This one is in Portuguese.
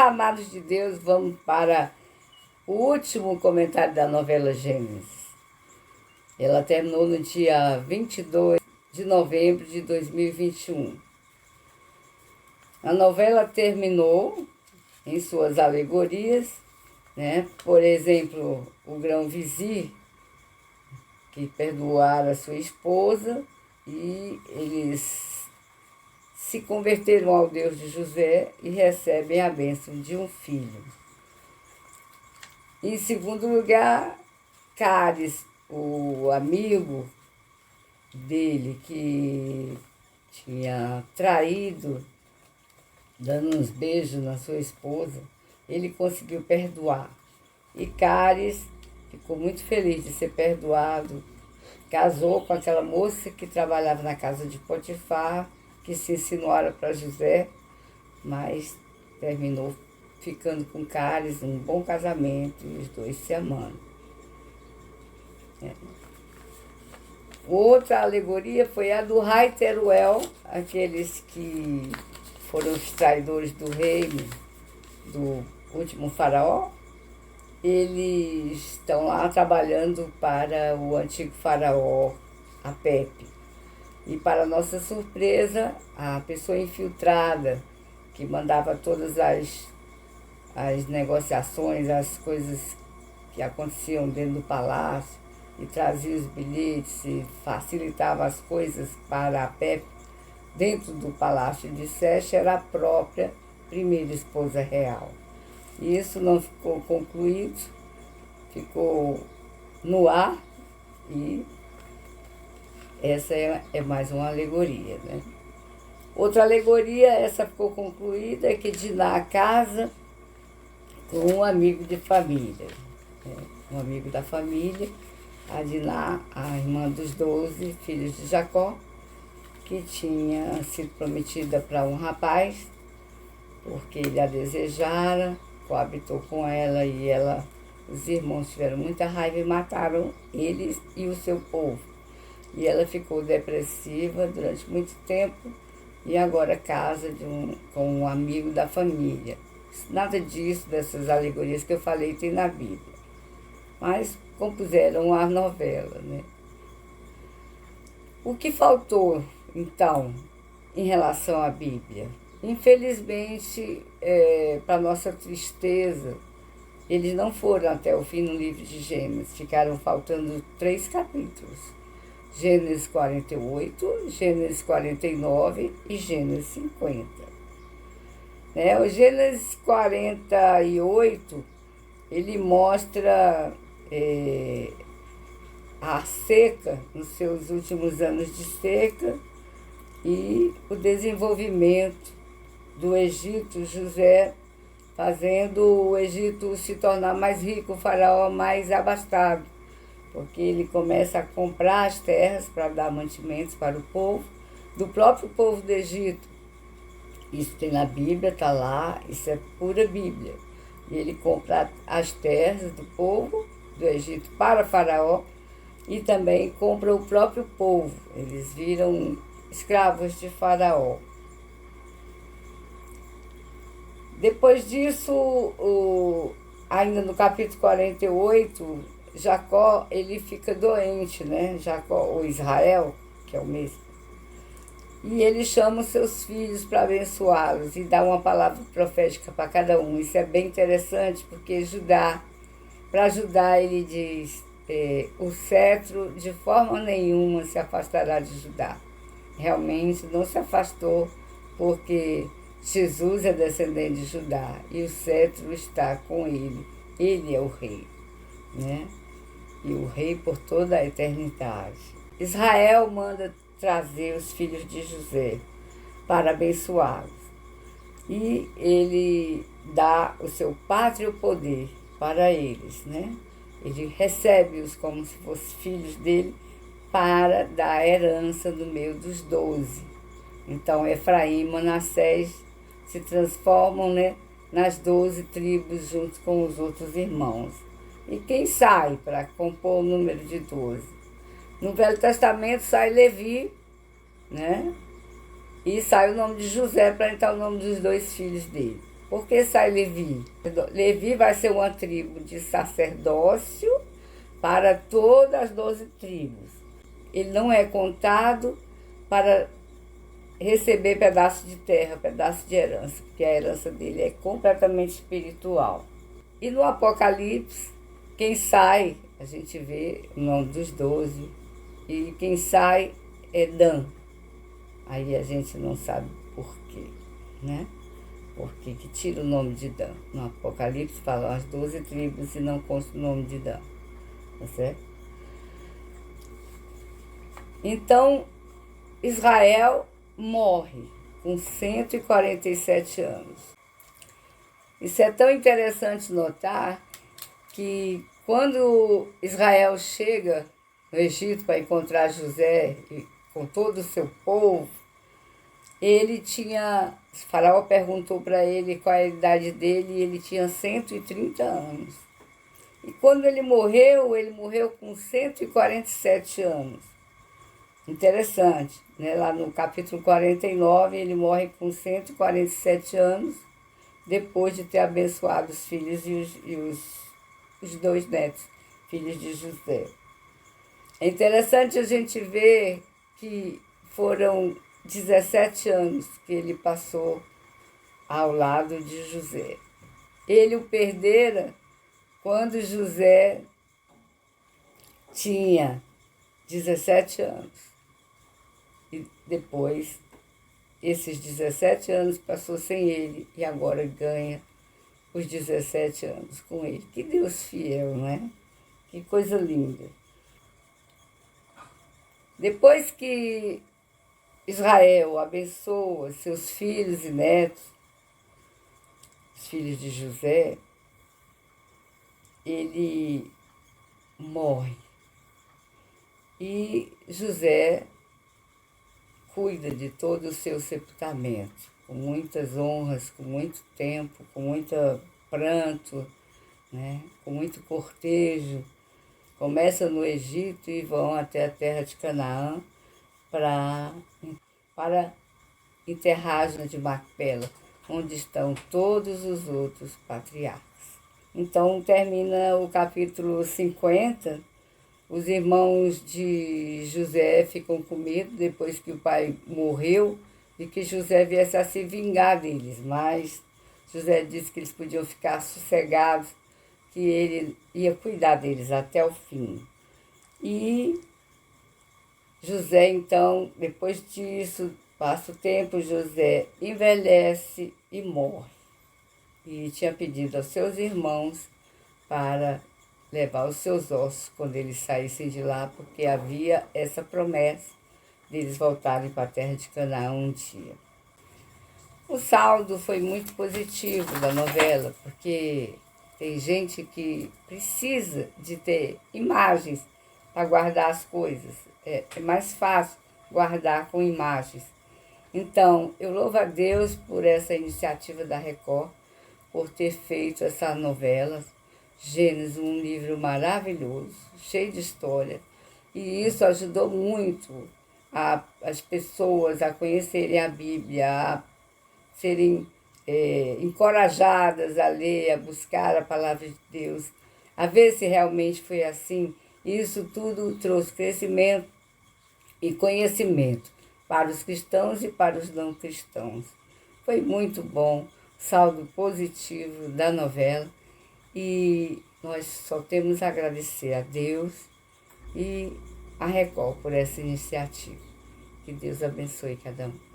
amados de Deus, vamos para o último comentário da novela Gênesis. Ela terminou no dia 22 de novembro de 2021. A novela terminou em suas alegorias, né? Por exemplo, o grão-vizir, que perdoara a sua esposa, e eles se converteram ao Deus de José e recebem a bênção de um filho. Em segundo lugar, Cáris, o amigo dele que tinha traído, dando uns beijos na sua esposa, ele conseguiu perdoar. E Cáris ficou muito feliz de ser perdoado. Casou com aquela moça que trabalhava na casa de Potifar, que se insinuara para José, mas terminou ficando com Cáris, um bom casamento, e os dois se amando. Outra alegoria foi a do Rai Teruel, aqueles que foram os traidores do reino do último faraó. Eles estão lá trabalhando para o antigo faraó, Apepe. E, para nossa surpresa, a pessoa infiltrada, que mandava todas as negociações, as coisas que aconteciam dentro do palácio, e trazia os bilhetes e facilitava as coisas para Apepe dentro do palácio de Sete, era a própria primeira esposa real. E isso não ficou concluído, ficou no ar, e essa é mais uma alegoria, né? Outra alegoria, essa ficou concluída, é que Diná casa com um amigo de família, né? Um amigo da família, a Diná, a irmã dos 12 filhos de Jacó, que tinha sido prometida para um rapaz, porque ele a desejara, coabitou com ela e os irmãos tiveram muita raiva e mataram eles e o seu povo. E ela ficou depressiva durante muito tempo e agora casa com um amigo da família. Nada disso, dessas alegorias que eu falei, tem na Bíblia. Mas compuseram a novela, né? O que faltou, então, em relação à Bíblia? Infelizmente, para nossa tristeza, eles não foram até o fim no livro de Gênesis. Ficaram faltando 3 capítulos. Gênesis 48, Gênesis 49 e Gênesis 50. O Gênesis 48, ele mostra a seca, nos seus últimos anos de seca, e o desenvolvimento do Egito, José fazendo o Egito se tornar mais rico, o faraó mais abastado, porque ele começa a comprar as terras para dar mantimentos para o povo, do próprio povo do Egito. Isso tem na Bíblia, está lá, isso é pura Bíblia. E ele compra as terras do povo do Egito para faraó e também compra o próprio povo. Eles viram escravos de faraó. Depois disso, ainda no capítulo 48, Jacó, ele fica doente, né? Jacó, ou Israel, que é o mesmo. E ele chama os seus filhos para abençoá-los e dá uma palavra profética para cada um. Isso é bem interessante, porque para Judá ele diz, o cetro de forma nenhuma se afastará de Judá. Realmente não se afastou, porque Jesus é descendente de Judá e o cetro está com ele. Ele é o rei, né? E o rei por toda a eternidade. Israel manda trazer os filhos de José para abençoá-los. E ele dá o seu pátrio poder para eles, né? Ele recebe-os como se fossem filhos dele para dar a herança no meio dos 12. Então, Efraim e Manassés se transformam, né, nas 12 tribos junto com os outros irmãos. E quem sai para compor o número de 12? No Velho Testamento sai Levi, né? E sai o nome de José para entrar o nome dos 2 filhos dele. Por que sai Levi? Levi vai ser uma tribo de sacerdócio para todas as 12 tribos. Ele não é contado para receber pedaço de terra, pedaço de herança, porque a herança dele é completamente espiritual. E no Apocalipse, quem sai, a gente vê o nome dos 12, e quem sai é Dan. Aí a gente não sabe por quê, né? Por que tira o nome de Dan? No Apocalipse falam as 12 tribos e não consta o nome de Dan, tá certo? Então, Israel morre com 147 anos. Isso é tão interessante notar que quando Israel chega no Egito para encontrar José e com todo o seu povo, Faraó perguntou para ele qual é a idade dele e ele tinha 130 anos. E quando ele morreu com 147 anos. Interessante, né? Lá no capítulo 49, ele morre com 147 anos, depois de ter abençoado os filhos e os 2 netos, filhos de José. É interessante a gente ver que foram 17 anos que ele passou ao lado de José. Ele o perdera quando José tinha 17 anos. E depois, esses 17 anos passou sem ele e agora ganha os 17 anos com ele. Que Deus fiel, não é? Que coisa linda. Depois que Israel abençoa seus filhos e netos, os filhos de José, ele morre. E José cuida de todo o seu sepultamento, com muitas honras, com muito tempo, com muito pranto, né? Com muito cortejo. Começa no Egito e vão até a terra de Canaã para enterrar de Macpela, onde estão todos os outros patriarcas. Então termina o capítulo 50. Os irmãos de José ficam com medo depois que o pai morreu de que José viesse a se vingar deles, mas José disse que eles podiam ficar sossegados, que ele ia cuidar deles até o fim. E José, então, depois disso, passa o tempo, José envelhece e morre. E tinha pedido aos seus irmãos para levar os seus ossos quando eles saíssem de lá, porque havia essa promessa deles voltarem para a terra de Canaã um dia. O saldo foi muito positivo da novela, porque tem gente que precisa de ter imagens para guardar as coisas. É mais fácil guardar com imagens. Então, eu louvo a Deus por essa iniciativa da Record, por ter feito essa novela. Gênesis, um livro maravilhoso, cheio de história. E isso ajudou muito as pessoas a conhecerem a Bíblia, a serem encorajadas a ler, a buscar a palavra de Deus, a ver se realmente foi assim. Isso tudo trouxe crescimento e conhecimento para os cristãos e para os não cristãos. Foi muito bom, saldo positivo da novela. E nós só temos a agradecer a Deus e a Record por essa iniciativa. Que Deus abençoe cada um.